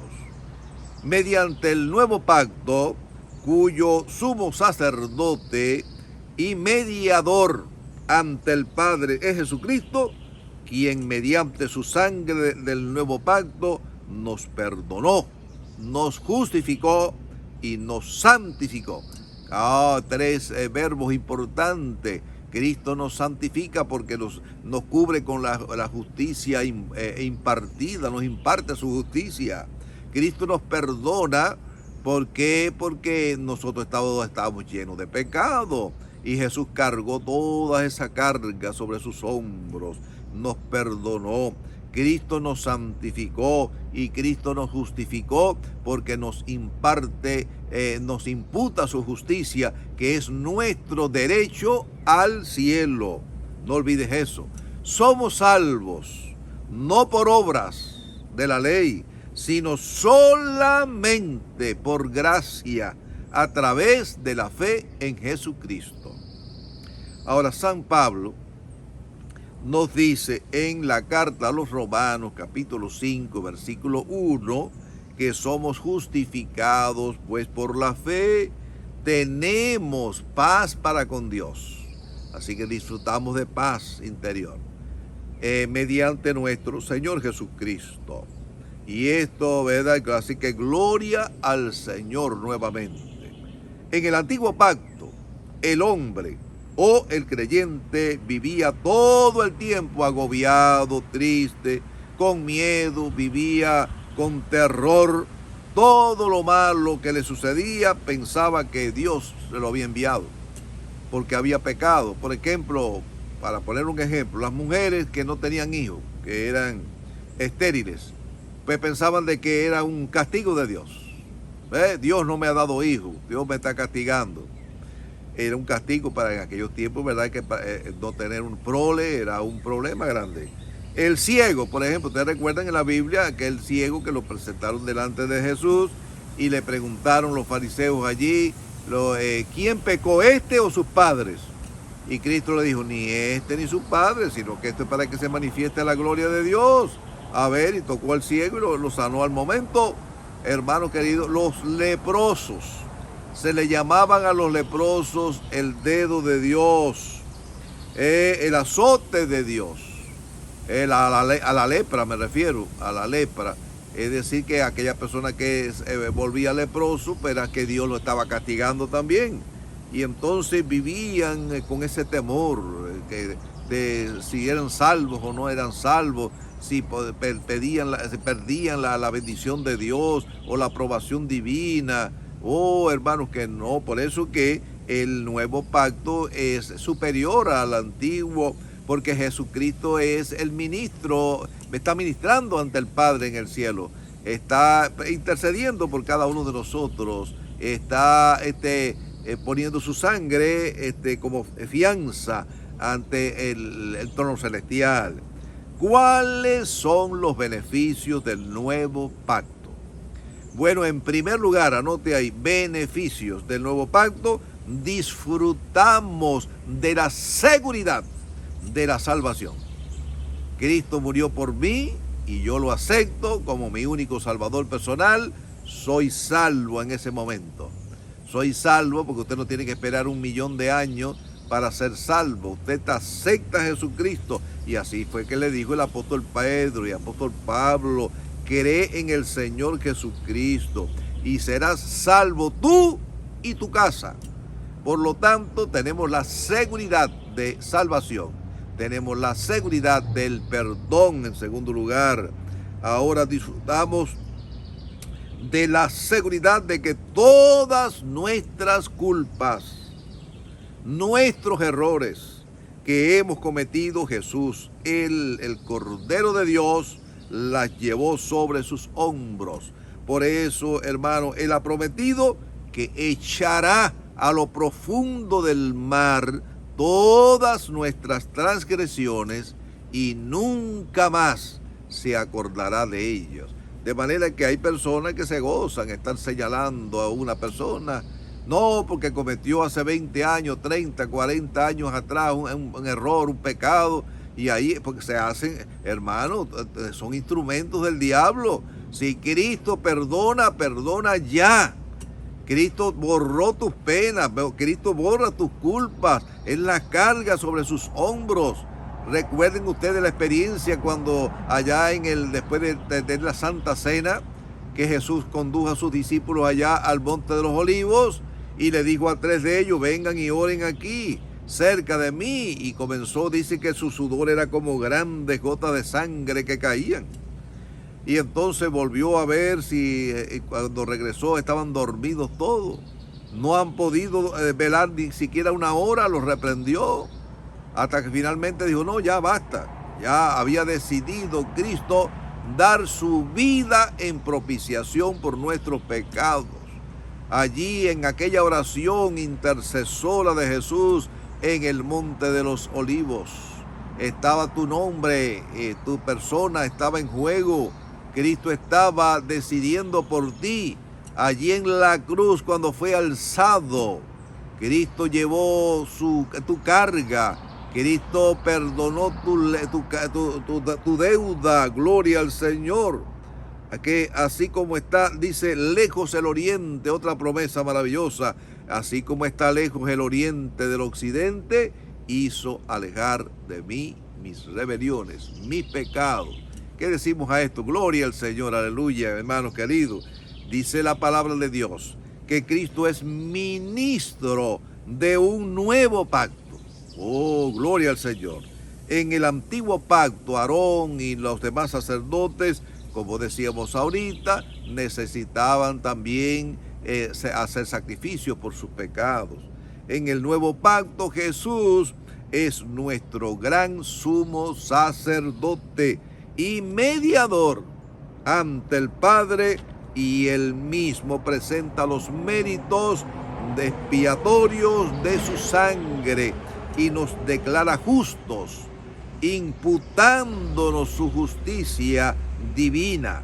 Mediante el nuevo pacto, cuyo sumo sacerdote y mediador ante el Padre es Jesucristo, quien mediante su sangre del nuevo pacto nos perdonó, nos justificó y nos santificó. Tres verbos importantes. Cristo nos santifica porque nos cubre con la justicia impartida, nos imparte su justicia. Cristo nos perdona. ¿Por qué? Porque nosotros estábamos llenos de pecado y Jesús cargó toda esa carga sobre sus hombros. Nos perdonó. Cristo nos santificó y Cristo nos justificó porque nos imputa su justicia, que es nuestro derecho al cielo. No olvides eso. Somos salvos, no por obras de la ley, sino solamente por gracia, a través de la fe en Jesucristo. Ahora, San Pablo nos dice en la carta a los Romanos, capítulo 5, versículo 1, que somos justificados, pues por la fe tenemos paz para con Dios. Así que disfrutamos de paz interior mediante nuestro Señor Jesucristo. Y esto, ¿verdad? Así que gloria al Señor nuevamente. En el antiguo pacto, el hombre o el creyente vivía todo el tiempo agobiado, triste, con miedo, vivía con terror. Todo lo malo que le sucedía pensaba que Dios se lo había enviado, porque había pecado. Por ejemplo, para poner un ejemplo, las mujeres que no tenían hijos, que eran estériles, pues pensaban de que era un castigo de Dios. Dios no me ha dado hijos, Dios me está castigando. Era un castigo para en aquellos tiempos, ¿verdad? Que no tener un prole era un problema grande. El ciego, por ejemplo, ustedes recuerdan en la Biblia aquel ciego que lo presentaron delante de Jesús y le preguntaron los fariseos allí, ¿quién pecó, este o sus padres? Y Cristo le dijo, ni este ni su padre, sino que esto es para que se manifieste la gloria de Dios. A ver, y tocó al ciego y lo sanó al momento. Hermanos queridos, los leprosos, se le llamaban a los leprosos el dedo de Dios, el azote de Dios, a la lepra me refiero, a la lepra. Es decir, que aquella persona que volvía leproso, pero era que Dios lo estaba castigando también. Y entonces vivían con ese temor de si eran salvos o no eran salvos, si perdían la bendición de Dios o la aprobación divina. Oh, hermanos, que no. Por eso que el nuevo pacto es superior al antiguo, porque Jesucristo es el ministro, está ministrando ante el Padre en el cielo, está intercediendo por cada uno de nosotros, está poniendo su sangre como fianza ante el trono celestial. ¿Cuáles son los beneficios del nuevo pacto? Bueno, en primer lugar, anote ahí, beneficios del nuevo pacto. Disfrutamos de la seguridad de la salvación. Cristo murió por mí y yo lo acepto como mi único salvador personal. Soy salvo en ese momento. Soy salvo porque usted no tiene que esperar 1.000.000 de años para ser salvo. Usted acepta a Jesucristo. Y así fue que le dijo el apóstol Pedro y el apóstol Pablo: cree en el Señor Jesucristo y serás salvo tú y tu casa. Por lo tanto, tenemos la seguridad de salvación. Tenemos la seguridad del perdón en segundo lugar. Ahora disfrutamos de la seguridad de que todas nuestras culpas, nuestros errores que hemos cometido, Jesús, el Cordero de Dios, las llevó sobre sus hombros. Por eso, hermano, Él ha prometido que echará a lo profundo del mar todas nuestras transgresiones y nunca más se acordará de ellos. De manera que hay personas que se gozan, están señalando a una persona, no porque cometió hace 20 años, 30, 40 años atrás un error, un pecado, y ahí, porque se hacen, hermanos, son instrumentos del diablo. Si Cristo perdona, perdona ya. Cristo borró tus penas, Cristo borra tus culpas, Él las carga sobre sus hombros. Recuerden ustedes la experiencia cuando allá después de la Santa Cena, que Jesús condujo a sus discípulos allá al Monte de los Olivos y le dijo a 3 de ellos: vengan y oren aquí, cerca de mí. Y comenzó, dice que su sudor era como grandes gotas de sangre que caían. Y entonces volvió a ver si cuando regresó estaban dormidos todos. No han podido velar ni siquiera 1 hora, los reprendió. Hasta que finalmente dijo: no, ya basta. Ya había decidido Cristo dar su vida en propiciación por nuestros pecados. Allí en aquella oración intercesora de Jesús en el Monte de los Olivos, estaba tu nombre, tu persona estaba en juego. Cristo estaba decidiendo por ti. Allí en la cruz, cuando fue alzado, Cristo llevó tu carga. Cristo perdonó tu deuda. Gloria al Señor. Que así como está, dice, lejos el oriente, otra promesa maravillosa, así como está lejos el oriente del occidente, hizo alejar de mí mis rebeliones, mis pecados. ¿Qué decimos a esto? Gloria al Señor, aleluya, hermanos queridos. Dice la palabra de Dios que Cristo es ministro de un nuevo pacto. Oh, gloria al Señor. En el antiguo pacto, Aarón y los demás sacerdotes, como decíamos ahorita, necesitaban también hacer sacrificios por sus pecados. En el nuevo pacto, Jesús es nuestro gran sumo sacerdote y mediador ante el Padre, y Él mismo presenta los méritos expiatorios de su sangre y nos declara justos, imputándonos su justicia divina.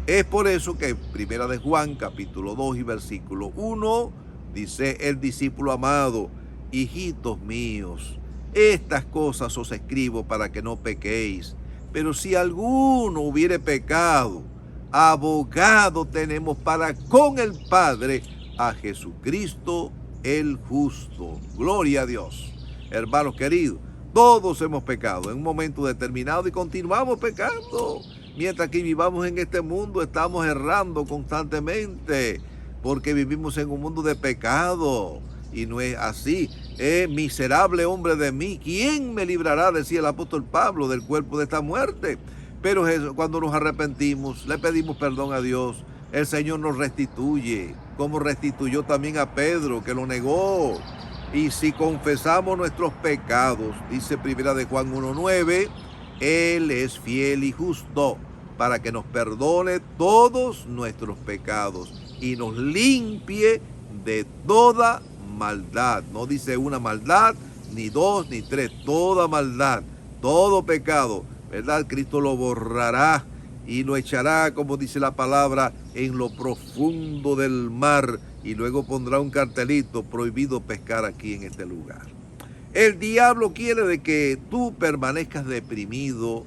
Es por eso que en 1 de Juan, capítulo 2 y versículo 1, dice el discípulo amado: hijitos míos, estas cosas os escribo para que no pequéis. Pero si alguno hubiere pecado, abogado tenemos para con el Padre, a Jesucristo el justo. Gloria a Dios. Hermanos queridos, todos hemos pecado en un momento determinado y continuamos pecando. Mientras que vivamos en este mundo, estamos errando constantemente, porque vivimos en un mundo de pecado. Y no es así. Miserable hombre de mí, ¿quién me librará, decía el apóstol Pablo, del cuerpo de esta muerte? Pero cuando nos arrepentimos, le pedimos perdón a Dios, el Señor nos restituye, como restituyó también a Pedro, que lo negó. Y si confesamos nuestros pecados, dice Primera de Juan 1:9, Él es fiel y justo para que nos perdone todos nuestros pecados y nos limpie de toda maldad. No dice una maldad, ni dos, ni tres, toda maldad, todo pecado, ¿verdad? Cristo lo borrará y lo echará, como dice la palabra, en lo profundo del mar, y luego pondrá un cartelito: prohibido pescar aquí en este lugar. El diablo quiere de que tú permanezcas deprimido,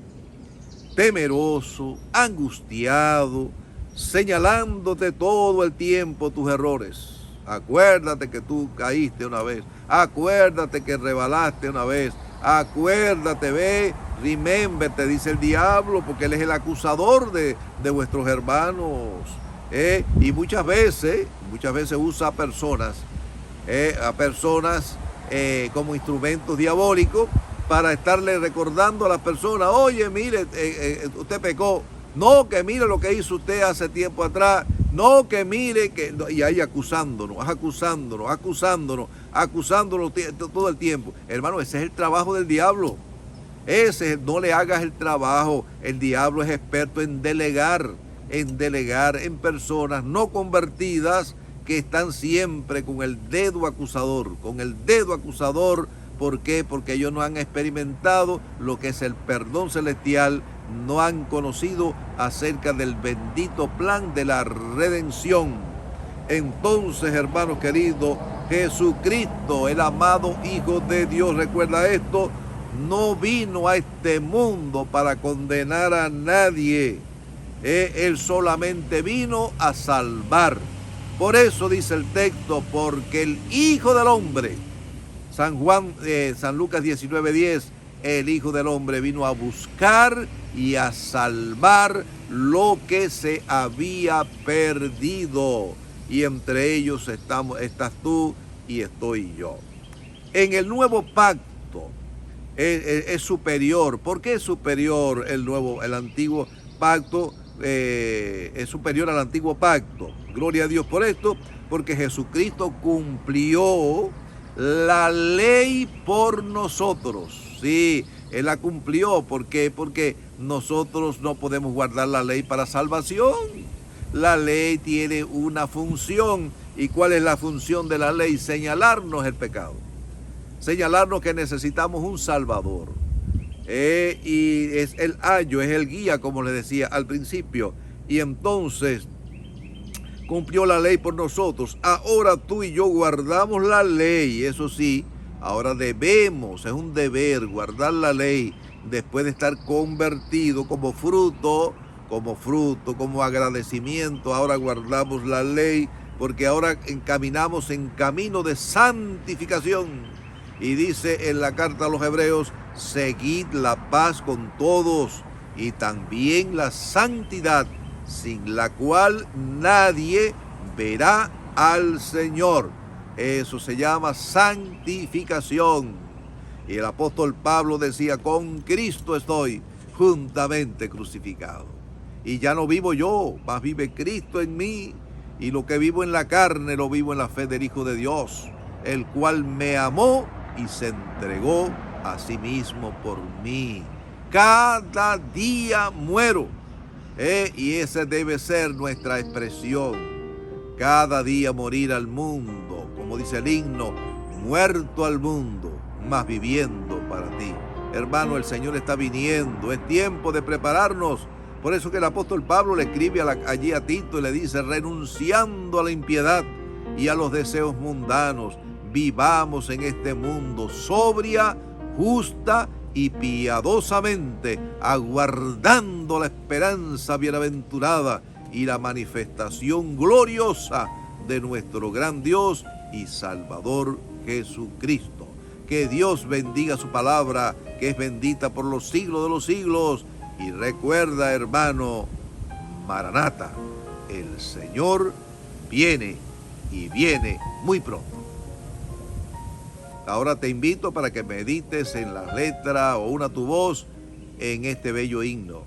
temeroso, angustiado, señalándote todo el tiempo tus errores. Acuérdate que tú caíste una vez, acuérdate que rebalaste una vez, acuérdate, ve, remember, te dice el diablo, porque él es el acusador de vuestros hermanos. Y muchas veces usa a personas como instrumentos diabólicos para estarle recordando a las personas: oye, mire, usted pecó, no, que mire lo que hizo usted hace tiempo atrás, no, que mire, que... y ahí acusándonos todo el tiempo. Hermano, ese es el trabajo del diablo. No le hagas el trabajo. El diablo es experto en delegar en personas no convertidas, que están siempre con el dedo acusador. ¿Por qué? Porque ellos no han experimentado lo que es el perdón celestial, no han conocido acerca del bendito plan de la redención. Entonces, hermanos queridos, Jesucristo, el amado Hijo de Dios, recuerda esto, no vino a este mundo para condenar a nadie. Él solamente vino a salvar. Por eso dice el texto: porque el Hijo del Hombre, San Lucas 19:10, el Hijo del Hombre vino a buscar y a salvar lo que se había perdido. Y entre ellos estás tú y estoy yo. En el nuevo pacto es superior. ¿Por qué es superior el antiguo pacto? Es superior al antiguo pacto. Gloria a Dios por esto, porque Jesucristo cumplió la ley por nosotros. Sí, Él la cumplió. ¿Por qué? Porque nosotros no podemos guardar la ley para salvación. La ley tiene una función. ¿Y cuál es la función de la ley? Señalarnos el pecado. Señalarnos que necesitamos un Salvador. Y es el ayo, es el guía, como les decía al principio. Y entonces cumplió la ley por nosotros. Ahora tú y yo guardamos la ley. Eso sí, ahora debemos, es un deber guardar la ley después de estar convertido como fruto, como agradecimiento. Ahora guardamos la ley porque ahora encaminamos en camino de santificación. Y dice en la carta a los Hebreos: seguid la paz con todos y también la santidad, sin la cual nadie verá al Señor. Eso se llama santificación. Y el apóstol Pablo decía: con Cristo estoy juntamente crucificado. Y ya no vivo yo, mas vive Cristo en mí. Y lo que vivo en la carne lo vivo en la fe del Hijo de Dios, el cual me amó y se entregó a sí mismo por mí. Cada día muero. Y esa debe ser nuestra expresión. Cada día morir al mundo, como dice el himno: muerto al mundo, mas viviendo para ti. Hermano, el Señor está viniendo, es tiempo de prepararnos. Por eso que el apóstol Pablo le escribe allí a Tito y le dice: renunciando a la impiedad y a los deseos mundanos, vivamos en este mundo sobria, justa y piadosamente, aguardando la esperanza bienaventurada y la manifestación gloriosa de nuestro gran Dios y Salvador Jesucristo. Que Dios bendiga su palabra, que es bendita por los siglos de los siglos. Y recuerda, hermano, Maranata, el Señor viene y viene muy pronto. Ahora te invito para que medites en la letra o una tu voz en este bello himno.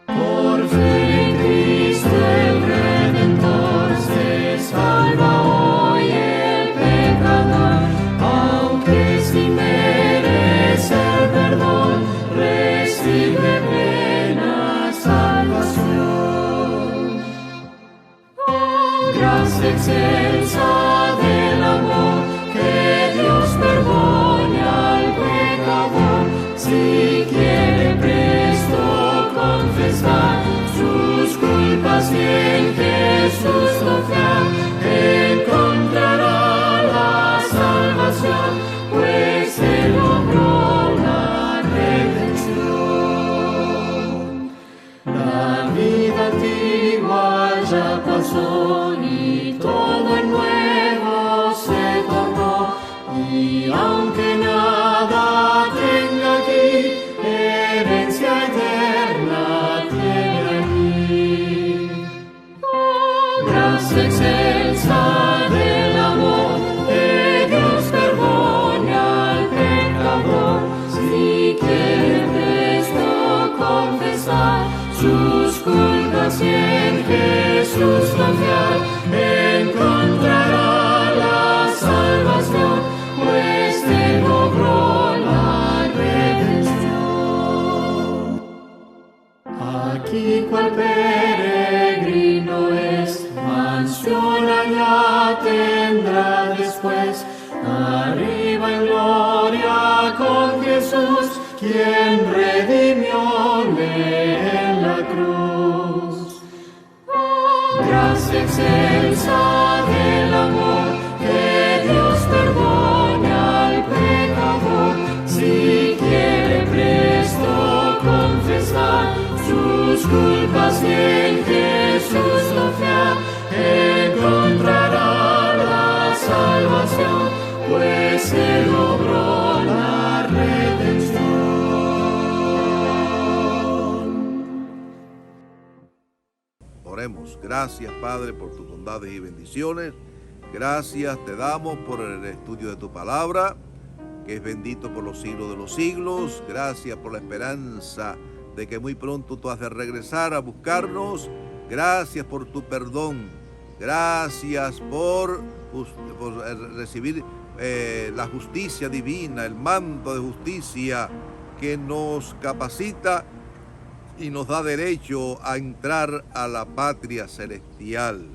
Por fe en Cristo el Redentor se salva hoy el pecador, aunque sin merecer perdón recibe plena salvación. Oh, gracia excelsa del amor, que Dios perdone al pecador, si quiere presto confesar sus culpas y en Jesús confiar, encontrará la salvación, pues Él logró la redención. La vida antigua ya pasó y todo en nuevo se tornó, y aunque nada tenga aquí, herencia eterna tiene aquí. Oh, gracia excelsa del amor, que Dios perdone al pecador, si quiere presto confesar sus culpas y en Jesús confiar, encontrará la salvación, pues Él logró la redención. Aquí cual peregrino es, mansión allá tendrá después, arriba en gloria con Jesús, quien redimióle en la cruz. Oh, gracia excelsa del amor, que Dios perdone al pecador, si quiere presto confesar sus culpas y en Jesús confiar, encontrará la salvación, pues Él logró la redención. Oremos. Gracias, Padre, por tus bondades y bendiciones. Gracias te damos por el estudio de tu palabra, que es bendito por los siglos de los siglos. Gracias por la esperanza de que muy pronto tú has de regresar a buscarnos. Gracias por tu perdón. Gracias por recibir la justicia divina, el manto de justicia que nos capacita y nos da derecho a entrar a la patria celestial.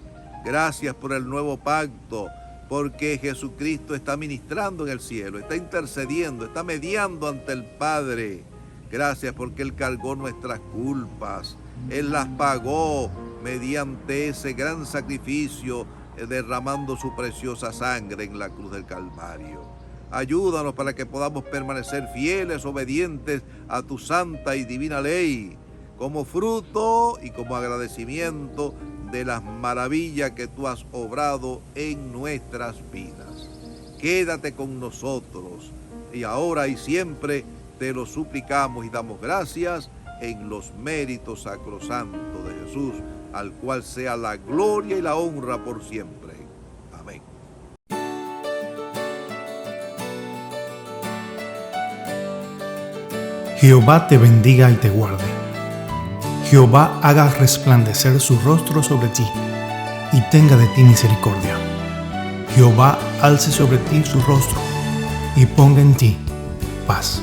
Gracias por el nuevo pacto, porque Jesucristo está ministrando en el cielo, está intercediendo, está mediando ante el Padre. Gracias porque Él cargó nuestras culpas, Él las pagó mediante ese gran sacrificio, derramando su preciosa sangre en la cruz del Calvario. Ayúdanos para que podamos permanecer fieles, obedientes a tu santa y divina ley, como fruto y como agradecimiento de las maravillas que tú has obrado en nuestras vidas. Quédate con nosotros y ahora y siempre te lo suplicamos y damos gracias en los méritos sacrosantos de Jesús, al cual sea la gloria y la honra por siempre. Amén. Jehová te bendiga y te guarde. Jehová haga resplandecer su rostro sobre ti y tenga de ti misericordia. Jehová alce sobre ti su rostro y ponga en ti paz.